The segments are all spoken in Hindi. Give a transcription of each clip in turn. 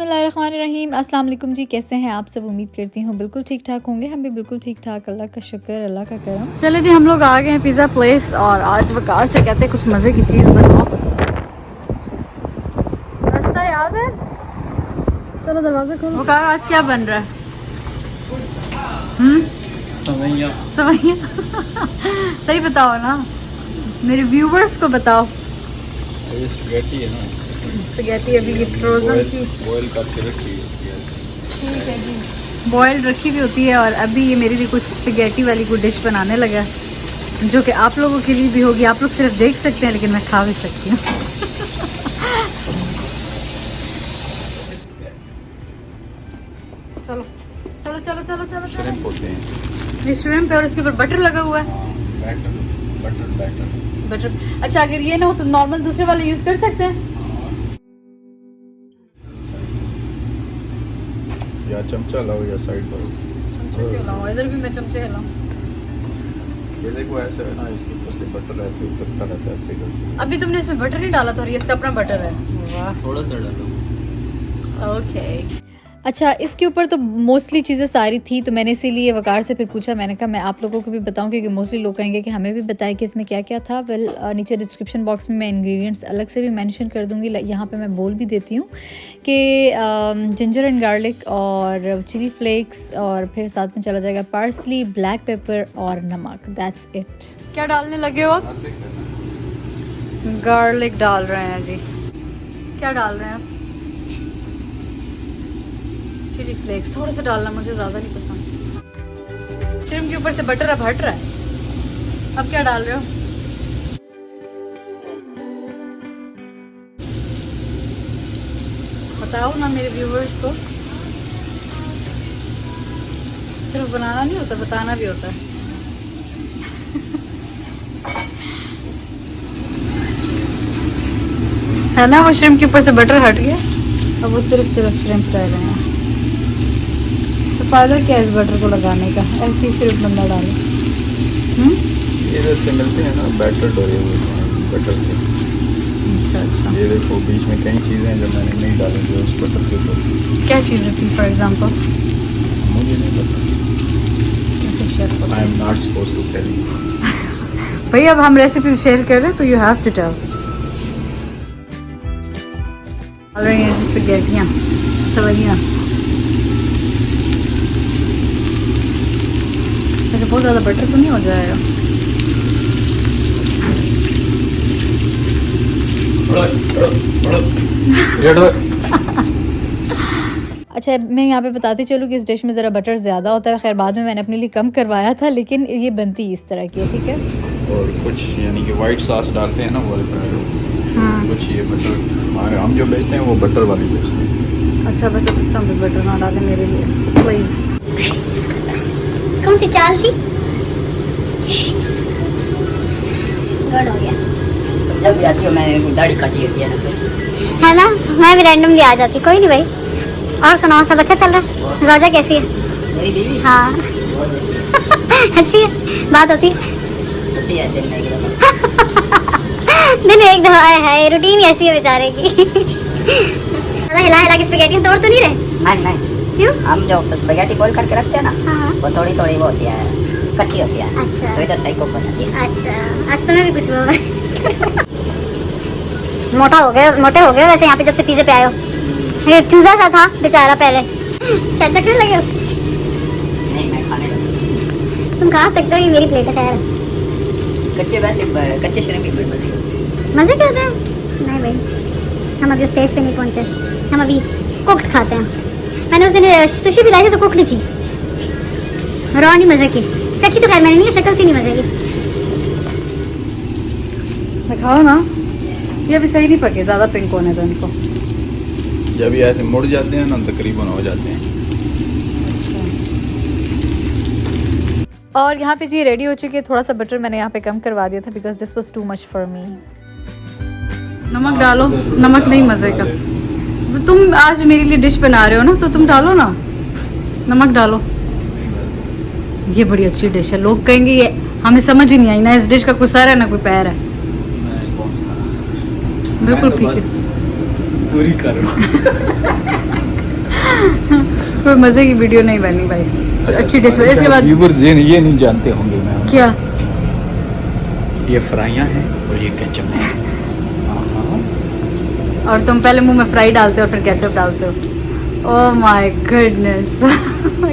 बिस्मिल्लाहिर्रहमानिर्रहीम। अस्सलाम वालेकुम जी, कैसे हैं आप सब? उम्मीद करती हूँ बिल्कुल ठीक ठाक होंगे। हम भी बिल्कुल ठीक ठाक, अल्लाह का शुक्र, अल्लाह का करम। चले जी, हम लोग आ गए हैं पिज़्ज़ा प्लेस और आज वकार से कहते हैं कुछ मज़े की चीज़ बनाओ। रास्ता याद है? चलो दरवाज़ा खोलो। वकार, आज क्या बन रहा है? सवैया। सवैया। सही बताओ ना, मेरे व्यूवर्स को बताओ। ये स्पैगेटी है ना, स्पैगेटी अभी ये फ्रोज़न थी, बॉयल करके रखी है। ठीक है जी, बॉयल्ड रखी हुई होती है। और अभी ये मेरे लिए कुछ स्पैगेटी वाली कोई डिश बनाने लगा, जो कि आप लोगों के लिए भी होगी। आप लोग सिर्फ देख सकते हैं, लेकिन मैं खा भी सकती हूँ। चलो चलो चलो चलो चलो श्रिम्प होते हैं, ये श्रिम्प है और इसके ऊपर बटर लगा हुआ है। बैटर। बटर, अच्छा, अगर ये ना हो तो नॉर्मल दूसरे वाले यूज़ कर सकते हैं। या चमचा लाओ या साइड पर। चमचे क्यों लाऊं? इधर भी मैं चमचे लाऊं। ये देखो ऐसे है ना, इसके ऊपर से बटर ऐसे उतरता रहता है पिघल। अभी तुमने इसमें बटर नहीं डाला था और ये इसका अपना बटर है। वाह, थोड़ा सा डालो। ओके। अच्छा, इसके ऊपर तो मोस्टली चीज़ें सारी थी, तो मैंने इसीलिए वकार से फिर पूछा। मैंने कहा मैं आप लोगों को भी बताऊं, क्योंकि मोस्टली लोग कहेंगे कि हमें भी बताएं कि इसमें क्या क्या था। वेल, नीचे डिस्क्रिप्शन बॉक्स में मैं इंग्रेडिएंट्स अलग से भी मेंशन कर दूंगी। यहाँ पे मैं बोल भी देती हूँ कि जिंजर एंड गार्लिक और चिली फ्लेक्स, और फिर साथ में चला जाएगा पार्सली, ब्लैक पेपर और नमक। That's it. क्या डालने लगे हो आप? गार्लिक डाल रहे हैं जी। क्या डाल रहे हैं आप? चिली फ्लेक्स थोड़ा सा डालना, मुझे ज़्यादा नहीं पसंद। श्रिम्प के ऊपर से बटर अब हट रहा है। अब क्या डाल रहे हो? बताओ ना मेरे व्यूवर्स को। सिर्फ बनाना नहीं होता, बताना भी होता है। है ना, वो श्रिम्प के ऊपर से बटर हट गया, अब वो सिर्फ श्रिम्प रह गए हैं। तो फायदा क्या है इस बटर को लगाने का? ऐसे ही श्रिम्प बंदा डाले। इधर से मिलते हैं ना बैटर डोरे हुए बटर के। अच्छा। ये देखो बीच में कई चीज़ें हैं जो मैंने नहीं डाली जो उस बटर के ऊपर। क्या चीज़ें थी फॉर एग्जांपल? मुझे नहीं पता। कैसे शेयर करो? I am not suppose to tell you. भाई, अब हम रेसिपी शेयर कर रहे हैं तो यू हैव टू टेल। डाल रही हैं स्पैगेटियाँ, सवैयाँ। वैसे बहुत ज़्यादा बटर तो नहीं हो जाएगा? अच्छा, मैं यहाँ पे बताती चलूँ कि इस डिश में ज़रा बटर ज़्यादा होता है। खैर, बाद में मैंने अपने लिए कम करवाया था, लेकिन ये बनती इस तरह की है, ठीक है। और कुछ यानी कि वाइट सॉस डालते हैं ना वो, कुछ ये बटर हमारे हम जो बेचते हैं वो बटर वाली बेचते हैं। अच्छा, बस अब तुम भी बटर ना डालें मेरे लिए प्लीज़। कौन सी चाल थी? गुड हो गया। जब भी आती हो मैंने दाढ़ी काटी होती है ना कुछ। है ना, मैं भी रैंडमली आ जाती। कोई नहीं भाई। और सुनाओ, सब अच्छा चल रहा है? ज़ौजा कैसी है? मेरी बीवी हाँ। बहुत अच्छी है। अच्छी है, बात होती है? होती है दिन में एक दफा। दिन में एक दफा है, रूटीन ऐसी है बेचारे की। ज़्यादा हिला हिला के स्पैगेटी तोड़ तो नहीं रहे? नहीं, क्यों? हम जो स्पैगेटी बॉईल करके रखते हैं ना, हाँ। वो थोड़ी थोड़ी वो होती है, कच्ची होती है। अच्छा। तो इधर सही कुक हो जाती है। अच्छा, आज तुम्हें भी कुछ हुआ है। मोटे हो गए वैसे यहाँ पे जब से पिज़्ज़े पे आए हो। ये चूजा सा था बेचारा पहले। चकने लगे हो? नहीं, मैं खाने लगा। तुम खा सकते हो, ये मेरी प्लेट है। खैर, कच्चे श्रिम्प की मजे होती है। मज़े क्या होते हैं? नहीं भाई, हम अभी स्टेज पे नहीं पहुँचे, हम अभी कुक्ड खाते हैं। मैंने उस दिन सुशी भी लाई थी तो कुक्ड थी, रॉ नहीं मज़े की। चखी तो खैर मैंने नहीं, शक्ल से नहीं मज़े की। दिखाओ ना, ये अभी सही नहीं पके, ज़्यादा पिंक होने दो इनको। जब ये ऐसे मुड़ जाते हैं ना तकरीबन हो जाते हैं। अच्छा, और यहाँ पे जी रेडी हो चुकी है। थोड़ा सा बटर मैंने यहाँ पे कम करवा दिया था, because this was too much for me. नमक डालो। नमक नहीं मज़े का। तुम आज मेरे लिए डिश बना रहे हो ना, तो तुम डालो ना, नमक डालो। ये बड़ी अच्छी डिश है, लोग कहेंगे ये हमें समझ ही नहीं आई ना, इस डिश का कोई सर है ना कोई पैर है। बिल्कुल ठीक है, पूरी करो। कोई मज़े की वीडियो नहीं बनी भाई, अच्छी डिश। इसके बाद व्यूअर्स ये नहीं जानते होंगे मैं क्या, ये फ्राइयाँ हैं और ये केचप है। और तुम पहले मुंह में फ्राई डालते हो और फिर केचप डालते हो। ओह माय गुडनेस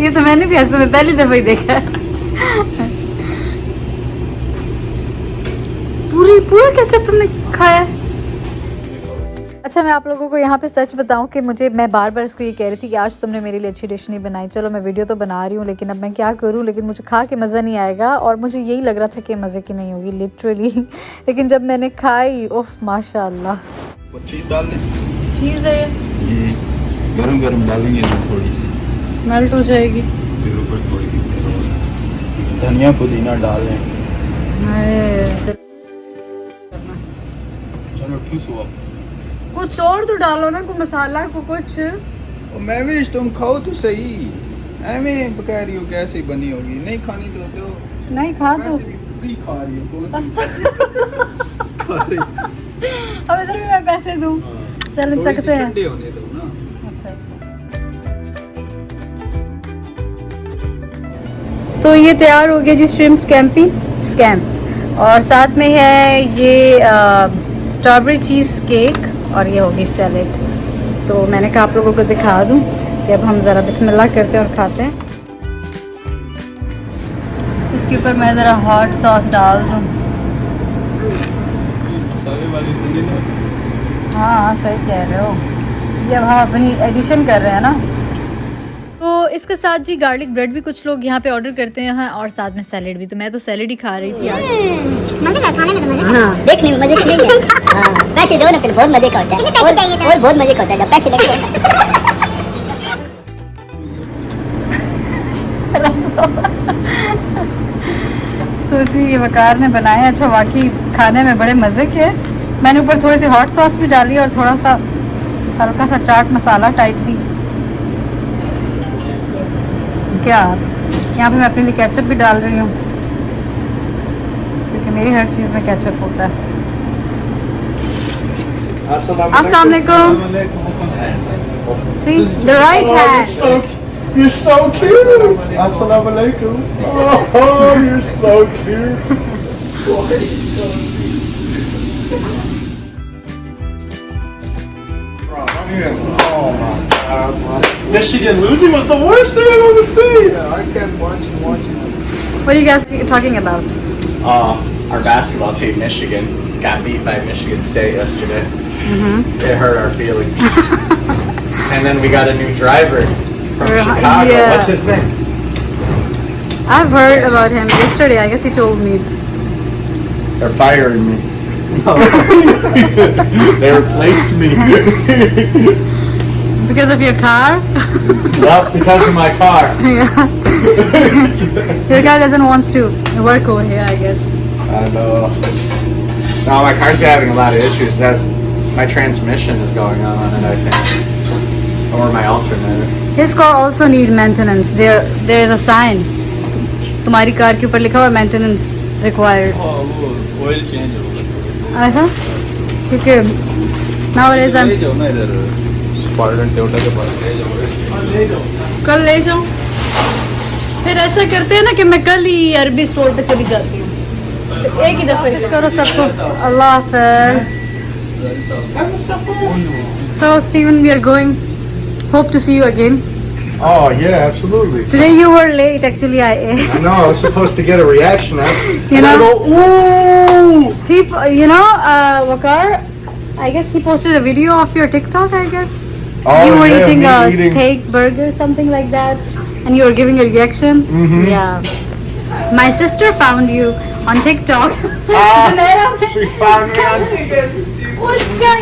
ये तो मैंने भी ऐसे में पहली दफ़ा ही देखा है। पूरा केचप तुमने खाया है? अच्छा, मैं आप लोगों को यहाँ पे सच बताऊँ कि मैं बार बार इसको ये कह रही थी कि आज तुमने मेरे लिए अच्छी डिश नहीं बनाई। चलो मैं वीडियो तो बना रही हूँ, लेकिन अब मैं क्या करूँ, लेकिन मुझे खा के मज़ा नहीं आएगा। और मुझे यही लग रहा था कि मज़े की नहीं होगी लिटरली लेकिन जब मैंने खाई, ओह माशाल्लाह। वो चीज़ डाल दें, चीज़ है ये गरम गरम डालेंगे ना, थोड़ी सी मेल्ट हो जाएगी। फिर ऊपर थोड़ी सी धनिया पुदीना डाल लें। चलो ठूस हुआ, कुछ और तो डालो ना, कोई मसाला को कुछ। मैं भी तुम खाओ तो सही, एवें पका रही हो कैसे बनी होगी, नहीं खानी तो दो, नहीं खा तो वैसे भी फ्री खा रही हो, कौन सी अस्तगफिरुल्लाह। खा रही हो? अब इधर भी मैं पैसे दूँ? चलो थोड़ी सी चखते हैं। ठंडे होने दो ना। अच्छा। तो ये तैयार हो गया जी श्रिम्प स्कैम, और साथ में है ये स्ट्रॉबेरी चीज़ केक, और ये होगी सैलेड। तो मैंने कहा आप लोगों को दिखा दूं कि अब हम ज़रा बिस्मिल्लाह करते हैं और खाते हैं। इसके ऊपर मैं ज़रा हॉट सॉस डाल दूं। मसाले वाली तो नहीं ना? हाँ सही कह रहे हो, ये अब हम अपनी एडिशन कर रहे हैं ना। तो इसके साथ जी गार्लिक ब्रेड भी कुछ लोग यहाँ पे ऑर्डर करते हैं, और साथ में सैलेड भी। तो मैं तो सैलेड ही खा रही थी आज। मजे का खाने में तो मजे। हाँ, देखने में मजे का नहीं है। हाँ, पैसे दो ना, फिर बहुत मजे का होता है। पैसे चाहिए था। और बहुत मजे का होता है जब पैसे लगे। तो जी ये वकार ने बनाया। अच्छा, वाकई खाने में बड़े मज़े के। मैंने ऊपर थोड़ी सी हॉट सॉस भी डाली और थोड़ा सा हल्का सा चाट मसाला टाइप भी। क्या यहाँ पे मैं अपने लिए केचप भी डाल रही हूँ, क्योंकि मेरी हर चीज़ में केचप होता है। अस्सलाम वालेकुम। See the right hand. You're so cute. Assalamu alaikum. Oh, you're so cute. Oh my God. Michigan losing was the worst thing I've ever seen. I kept watching. What are you guys talking about? Our basketball team, Michigan, got beat by Michigan State yesterday. It hurt our feelings. And then we got a new driver from Chicago. yeah. What's his name? I've heard about him yesterday. I guess he told me. They're firing me. They replaced me. Because of your car? Yep, because of my car. Yeah. Your car doesn't want to work over here, I guess. I know. No, my car's having a lot of issues. My transmission is going on it, I think. Or my alternator. His car also need maintenance. There is a sign. तुम्हारी कार के ऊपर लिखा हुआ maintenance required. हाँ, वो ऑयल चेंज होगा। ऐसा? क्योंकि nowadays I'm ले जाओ ना इधर स्पार्टन टोयोटा के पास ले जाओ। कल ले जाऊं। फिर ऐसा करते हैं ना कि मैं कल ही अरबी स्टोर पे चली जाती हूँ। तो एक ही दफा किस करो सबको। अल्लाह हाफ़िज़। So Stephen, we are going. Hope to see you again. Oh, yeah, absolutely. Today you were late. Actually, I know, I was supposed to get a reaction. You know? Go, ooh! Wakar, I guess he posted a video of your TikTok, I guess. Oh, you were yeah, eating me a eating- steak burger, something like that, and you were giving a reaction. Mhm. Yeah. My sister found you on TikTok. She found me on...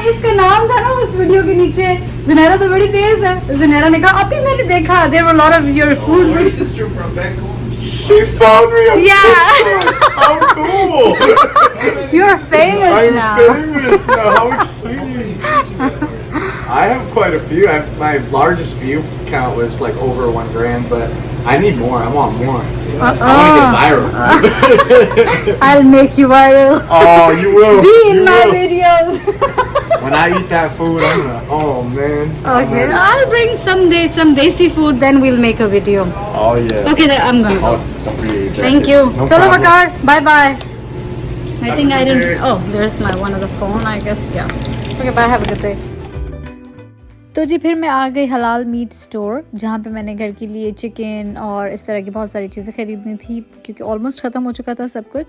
इसका नाम था ना उस वीडियो के नीचे। ज़ुनैरा तो बड़ी तेज है। ज़ुनैरा ने कहा अभी मैंने देखा, there were a lot of your food. My sister from back home. She found me on Yeah. TikTok. How cool! You're famous I'm now. famous now. How exciting! I have quite a few. My largest view count was like over 1 grand, but I need more. I want more. I want to get viral. I'll make you viral. Oh, you will. Be in You my will. videos. When I eat that food, I'm gonna. Oh man. Okay, I'll bring some desi food, then we'll make a video. Oh yeah. Okay, then I'm gonna go. Oh, don't forget your jacket. Thank you. No Chalo problem. Vakar, bye bye. I Have think a I good didn't. day. Oh, there's my one other phone, I guess. Yeah. Okay, bye. Have a good day. तो जी फिर मैं आ गई हलाल मीट स्टोर, जहाँ पे मैंने घर के लिए चिकन और इस तरह की बहुत सारी चीज़ें ख़रीदनी थी, क्योंकि ऑलमोस्ट ख़त्म हो चुका था सब कुछ।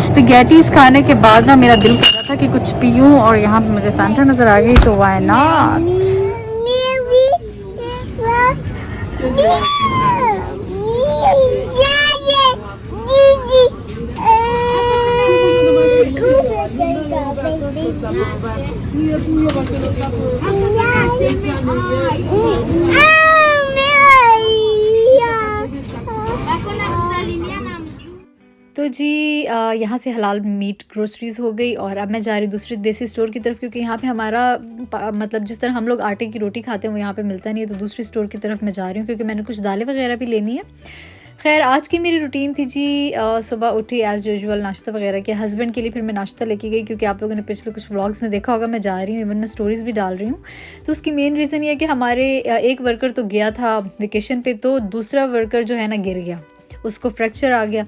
स्पैगेटीज़ खाने के बाद ना मेरा दिल कर रहा था कि कुछ पीऊँ, और यहाँ पे मुझे फैंटा नज़र आ गई, तो व्हाई नॉट। तो जी यहाँ से हलाल मीट ग्रोसरीज़ हो गई, और अब मैं जा रही हूँ दूसरी देसी स्टोर की तरफ, क्योंकि यहाँ पे हमारा मतलब जिस तरह हम लोग आटे की रोटी खाते हैं वो यहाँ पे मिलता नहीं है। तो दूसरी स्टोर की तरफ मैं जा रही हूँ, क्योंकि मैंने कुछ दालें वगैरह भी लेनी है। खैर आज की मेरी रूटीन थी जी, सुबह उठी एज़ यूजुअल, नाश्ता वगैरह किया। हस्बैंड के लिए फिर मैं नाश्ता लेके गई, क्योंकि आप लोगों ने पिछले कुछ व्लॉग्स में देखा होगा मैं जा रही हूँ, इवन मैं स्टोरीज़ भी डाल रही हूँ। तो उसकी मेन रीज़न ये है कि हमारे एक वर्कर तो गया था वेकेशन पे, तो दूसरा वर्कर जो है ना गिर गया, उसको फ्रैक्चर आ गया।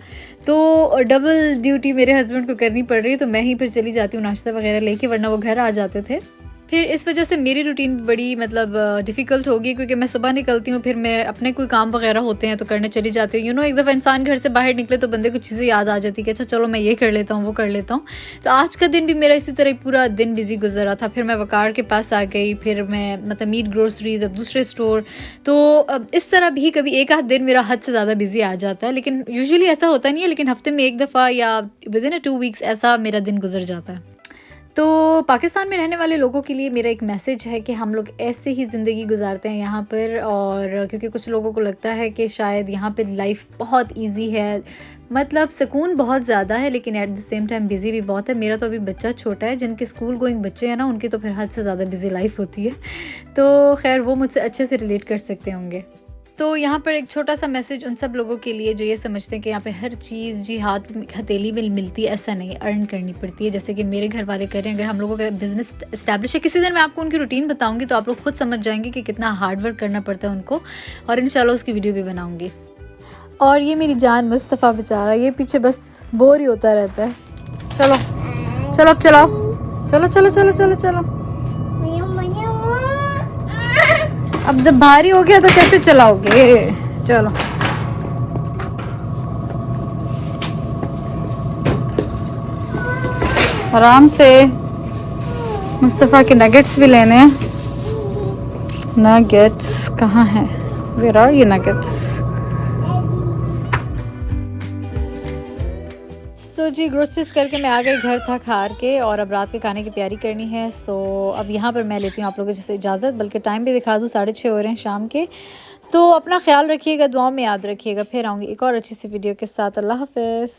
तो डबल ड्यूटी मेरे हस्बैंड को करनी पड़ रही है, तो मैं ही फिर चली जाती हूँ नाश्ता वगैरह लेके, वरना वो घर आ जाते थे। फिर इस वजह से मेरी रूटीन बड़ी मतलब डिफ़िकल्ट होगी, क्योंकि मैं सुबह निकलती हूँ, फिर मैं अपने कोई काम वगैरह होते हैं तो करने चली जाती हूँ। एक दफ़ा इंसान घर से बाहर निकले तो बंदे को चीज़ें याद आ जाती है कि अच्छा चलो मैं ये कर लेता हूँ, वो कर लेता हूँ। तो आज का दिन भी मेरा इसी तरह पूरा दिन बिजी गुजरा था। फिर मैं वकार के पास आ गई, फिर मैं मतलब मीट ग्रोसरीज, अब दूसरे स्टोर। तो इस तरह भी कभी एक आध दिन मेरा हद से ज़्यादा बिजी आ जाता है, लेकिन यूजुअली ऐसा होता नहीं है, लेकिन हफ्ते में एक दफ़ा या विद इन 2 वीक्स ऐसा मेरा दिन गुजर जाता है। तो पाकिस्तान में रहने वाले लोगों के लिए मेरा एक मैसेज है कि हम लोग ऐसे ही ज़िंदगी गुजारते हैं यहाँ पर, और क्योंकि कुछ लोगों को लगता है कि शायद यहाँ पर लाइफ बहुत इजी है, मतलब सुकून बहुत ज़्यादा है, लेकिन at the same time busy भी बहुत है। मेरा तो अभी बच्चा छोटा है, जिनके स्कूल गोइंग बच्चे हैं ना, उनकी तो फिर हद से ज़्यादा बिज़ी लाइफ होती है। तो खैर वो मुझसे अच्छे से रिलेट कर सकते होंगे। तो यहाँ पर एक छोटा सा मैसेज उन सब लोगों के लिए जो ये समझते हैं कि यहाँ पे हर चीज़ जी हाथ हथेली में मिलती है, ऐसा नहीं, अर्न करनी पड़ती है। जैसे कि मेरे घर वाले कर रहे हैं। अगर हम लोगों का बिज़नेस इस्टेब्लिश है, किसी दिन मैं आपको उनकी रूटीन बताऊंगी, तो आप लोग खुद समझ जाएंगे कि कितना हार्ड वर्क करना पड़ता है उनको, और इंशाल्लाह उसकी वीडियो भी बनाऊँगी। और ये मेरी जान मुस्तफ़ा बेचारा, ये पीछे बस बोर ही होता रहता है। चलो चलो अब चलाओ, चलो चलो चलो चलो चलो। अब जब भारी हो गया तो कैसे चलाओगे, चलो। आराम से। मुस्तफ़ा के नगेट्स भी लेने हैं। नगेट्स कहाँ हैं? Where are you nuggets? So जी ग्रोसरीज करके मैं आ गई घर था खार के, और अब रात के खाने की तैयारी करनी है। सो अब यहाँ पर मैं लेती हूँ आप लोगों से इजाज़त, बल्कि टाइम भी दिखा दूँ, 6:30 हो रहे हैं शाम के। तो अपना ख्याल रखिएगा, दुआओं में याद रखिएगा। फिर आऊँगी एक और अच्छी सी वीडियो के साथ। अल्लाह हाफ़िज़।